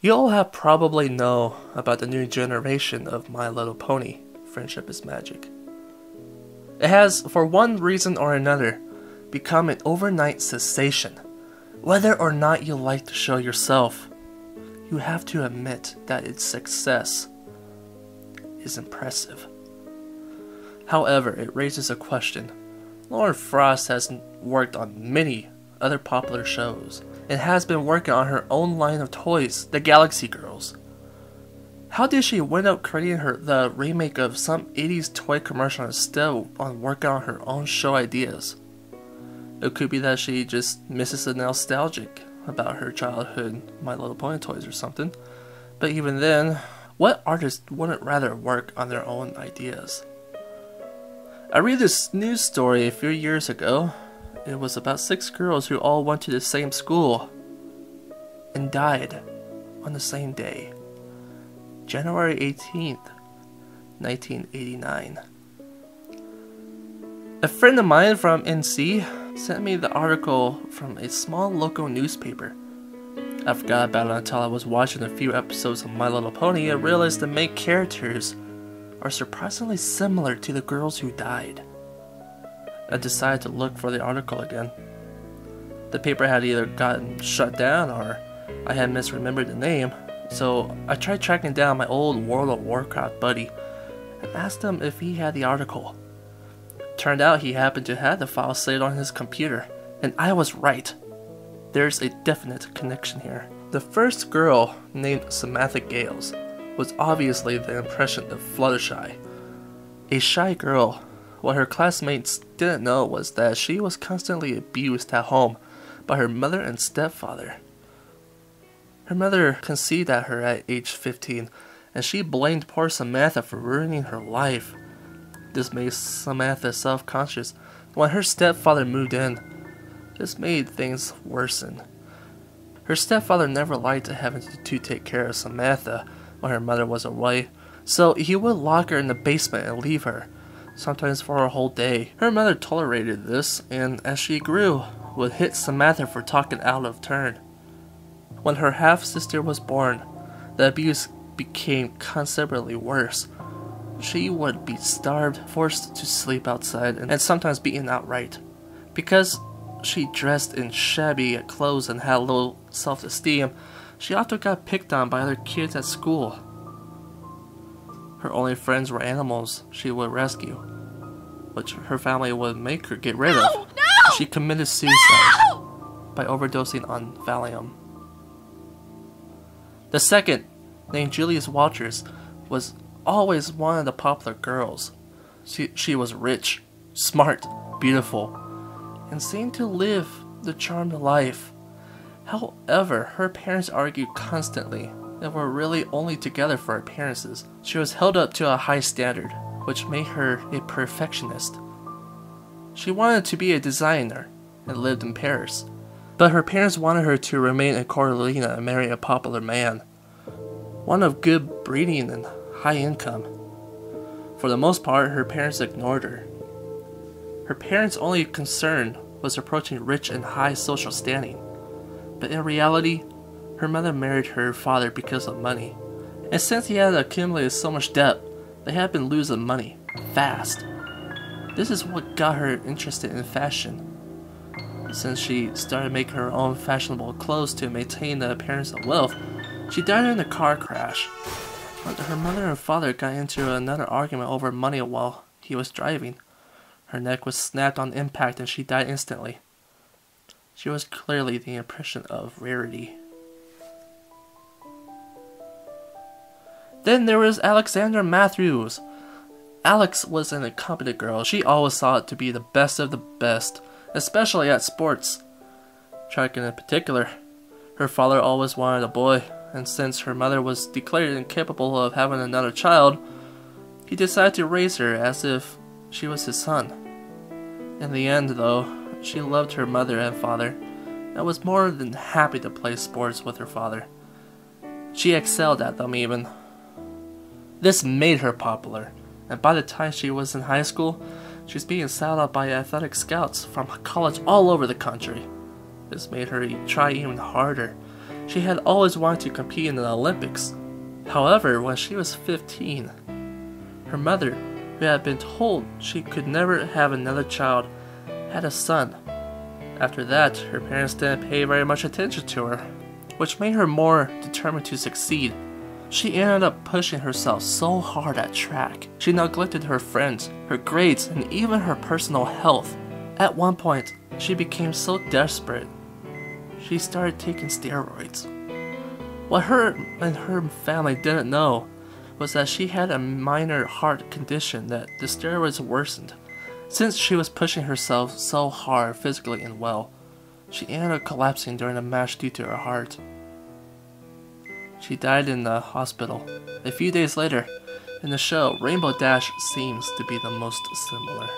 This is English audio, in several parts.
You all have probably know about the new generation of My Little Pony, Friendship is Magic. It has, for one reason or another, become an overnight sensation. Whether or not you like the show yourself, you have to admit that its success is impressive. However, it raises a question. Lauren Frost has worked on many other popular shows and has been working on her own line of toys, the Galaxy Girls. How did she wind up creating the remake of some 80s toy commercial instead of working on her own show ideas? It could be that she just misses the nostalgic about her childhood My Little Pony toys or something. But even then, what artist wouldn't rather work on their own ideas? I read this news story a few years ago. It was about 6 girls who all went to the same school and died on the same day, January 18th, 1989. A friend of mine from NC sent me the article from a small local newspaper. I forgot about it until I was watching a few episodes of My Little Pony and realized the main characters are surprisingly similar to the girls who died. I decided to look for the article again. The paper had either gotten shut down or I had misremembered the name, so I tried tracking down my old World of Warcraft buddy and asked him if he had the article. Turned out he happened to have the file saved on his computer, and I was right. There's a definite connection here. The first girl, named Samantha Gales, was obviously the impression of Fluttershy. A shy girl. What her classmates didn't know was that she was constantly abused at home by her mother and stepfather. Her mother conceived at her at age 15, and she blamed poor Samantha for ruining her life. This made Samantha self-conscious. When her stepfather moved in, this made things worsen. Her stepfather never liked having to take care of Samantha when her mother was away, so he would lock her in the basement and leave her, sometimes for a whole day. Her mother tolerated this, and as she grew, would hit Samantha for talking out of turn. When her half-sister was born, the abuse became considerably worse. She would be starved, forced to sleep outside, and sometimes beaten outright. Because she dressed in shabby clothes and had low self-esteem, she often got picked on by other kids at school. Her only friends were animals she would rescue, which her family would make her get rid of. No! She committed suicide by overdosing on Valium. The second, named Julius Walters, was always one of the popular girls. She was rich, smart, beautiful, and seemed to live the charmed life. However, her parents argued constantly and were really only together for appearances. She was held up to a high standard, which made her a perfectionist. She wanted to be a designer and lived in Paris, but her parents wanted her to remain in Carolina and marry a popular man, one of good breeding and high income. For the most part, her parents ignored her. Her parents' only concern was approaching rich and high social standing, but in reality, her mother married her father because of money, and since he had accumulated so much debt, they had been losing money fast. This is what got her interested in fashion. Since she started making her own fashionable clothes to maintain the appearance of wealth, she died in a car crash. Her mother and father got into another argument over money while he was driving. Her neck was snapped on impact and she died instantly. She was clearly the impression of rarity. Then there was Alexandra Matthews. Alex was an incompetent girl. She always sought to be the best of the best, especially at sports. Track in particular. Her father always wanted a boy, and since her mother was declared incapable of having another child, he decided to raise her as if she was his son. In the end, though, she loved her mother and father, and was more than happy to play sports with her father. She excelled at them even. This made her popular, and by the time she was in high school, she was being sought out by athletic scouts from college all over the country. This made her try even harder. She had always wanted to compete in the Olympics. However, when she was 15, her mother, who had been told she could never have another child, had a son. After that, her parents didn't pay very much attention to her, which made her more determined to succeed. She ended up pushing herself so hard at track. She neglected her friends, her grades, and even her personal health. At one point, she became so desperate, she started taking steroids. What her and her family didn't know was that she had a minor heart condition that the steroids worsened. Since she was pushing herself so hard physically and well, she ended up collapsing during a match due to her heart. She died in the hospital. A few days later, in the show, Rainbow Dash seems to be the most similar.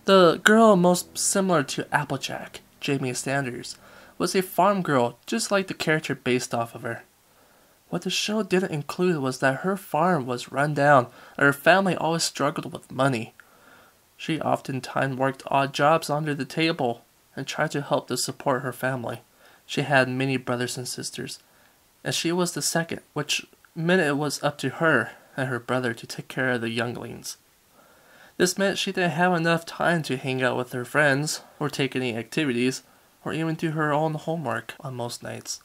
The girl most similar to Applejack, Jamie Sanders, was a farm girl just like the character based off of her. What the show didn't include was that her farm was run down and her family always struggled with money. She oftentimes worked odd jobs under the table and tried to help to support her family. She had many brothers and sisters, and she was the second, which meant it was up to her and her brother to take care of the younglings. This meant she didn't have enough time to hang out with her friends, or take any activities, or even do her own homework on most nights.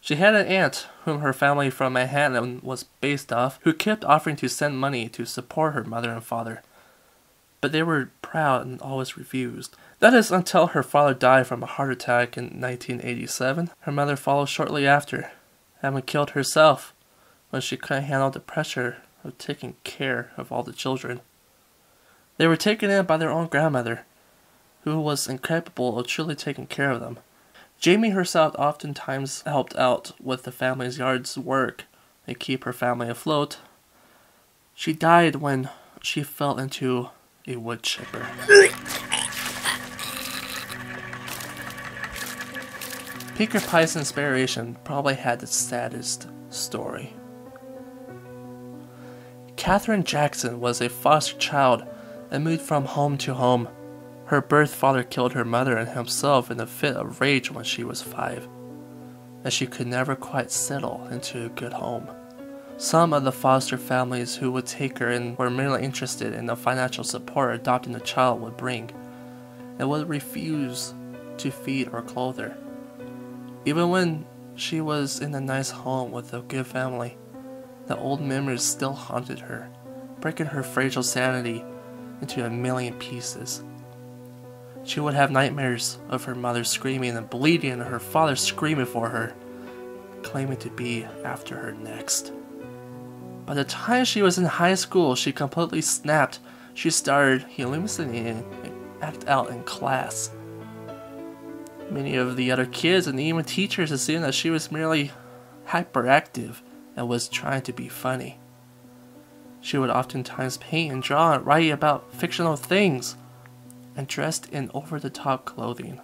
She had an aunt, whom her family from Manhattan was based off, who kept offering to send money to support her mother and father. But they were proud and always refused. That is until her father died from a heart attack in 1987. Her mother followed shortly after, having killed herself when she couldn't handle the pressure of taking care of all the children. They were taken in by their own grandmother, who was incapable of truly taking care of them. Jamie herself oftentimes helped out with the family's yard's work and keep her family afloat. She died when she fell into a wood chipper. Pinkie Pie's inspiration probably had the saddest story. Katherine Jackson was a foster child and moved from home to home. Her birth father killed her mother and himself in a fit of rage when she was 5, and she could never quite settle into a good home. Some of the foster families who would take her in were merely interested in the financial support adopting a child would bring, and would refuse to feed or clothe her. Even when she was in a nice home with a good family, the old memories still haunted her, breaking her fragile sanity into a million pieces. She would have nightmares of her mother screaming and bleeding and her father screaming for her, claiming to be after her next. By the time she was in high school, she completely snapped. She started hallucinating and act out in class. Many of the other kids and even teachers assumed that she was merely hyperactive and was trying to be funny. She would oftentimes paint and draw and write about fictional things, and dressed in over-the-top clothing.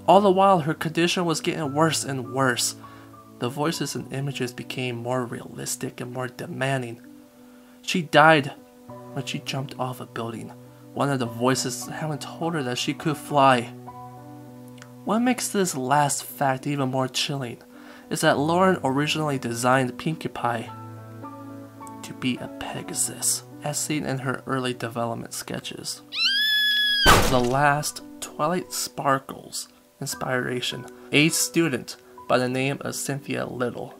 All the while, her condition was getting worse and worse. The voices and images became more realistic and more demanding. She died when she jumped off a building, one of the voices having told her that she could fly. What makes this last fact even more chilling is that Lauren originally designed Pinkie Pie to be a Pegasus, as seen in her early development sketches. The last Twilight Sparkles inspiration, a student by the name of Cynthia Little.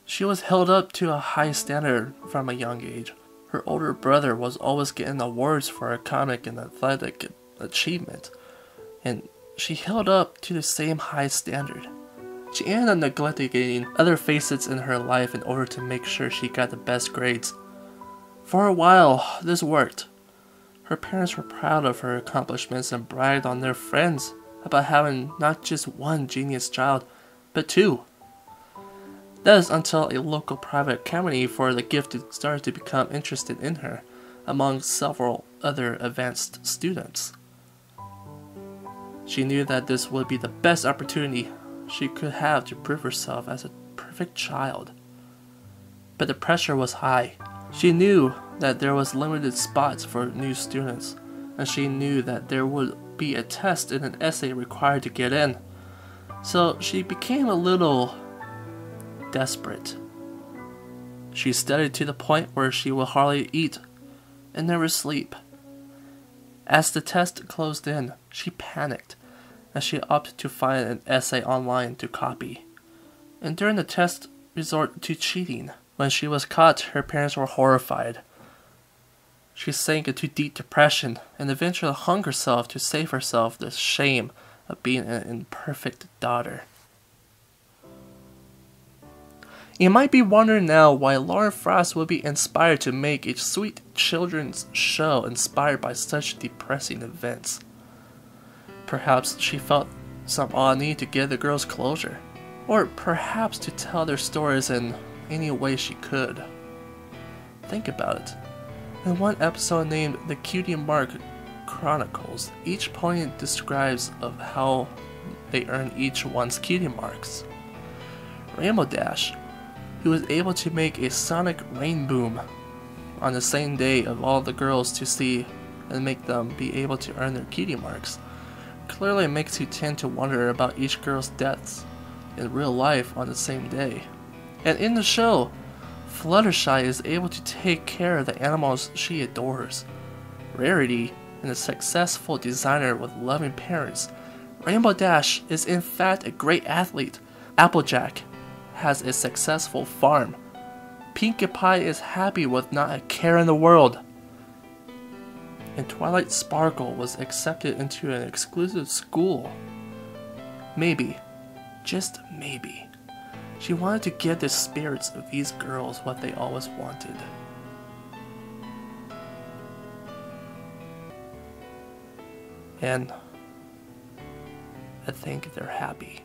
She was held up to a high standard from a young age. Her older brother was always getting awards for her comic and athletic achievement, and she held up to the same high standard. She ended up neglecting other facets in her life in order to make sure she got the best grades. For a while, this worked. Her parents were proud of her accomplishments and bragged on their friends about having not just one genius child, but 2. That is until a local private academy for the gifted started to become interested in her, among several other advanced students. She knew that this would be the best opportunity she could have to prove herself as a perfect child. But the pressure was high. She knew that there was limited spots for new students, and she knew that there would be a test and an essay required to get in. So she became a little desperate. She studied to the point where she would hardly eat and never sleep. As the test closed in, she panicked as she opted to find an essay online to copy. And during the test, resort to cheating. When she was caught, her parents were horrified. She sank into deep depression and eventually hung herself to save herself the shame of being an imperfect daughter. You might be wondering now why Lauren Frost would be inspired to make a sweet children's show inspired by such depressing events. Perhaps she felt some odd need to give the girls closure, or perhaps to tell their stories in any way she could. Think about it. In one episode named The Cutie Mark Chronicles, each pony describes of how they earn each one's cutie marks. Rainbow Dash, who was able to make a sonic rain boom on the same day of all the girls to see and make them be able to earn their cutie marks, clearly makes you tend to wonder about each girl's deaths in real life on the same day. And in the show, Fluttershy is able to take care of the animals she adores. Rarity, and a successful designer with loving parents, Rainbow Dash is in fact a great athlete. Applejack has a successful farm. Pinkie Pie is happy with not a care in the world. And Twilight Sparkle was accepted into an exclusive school. Maybe, just maybe, she wanted to give the spirits of these girls what they always wanted. And I think they're happy.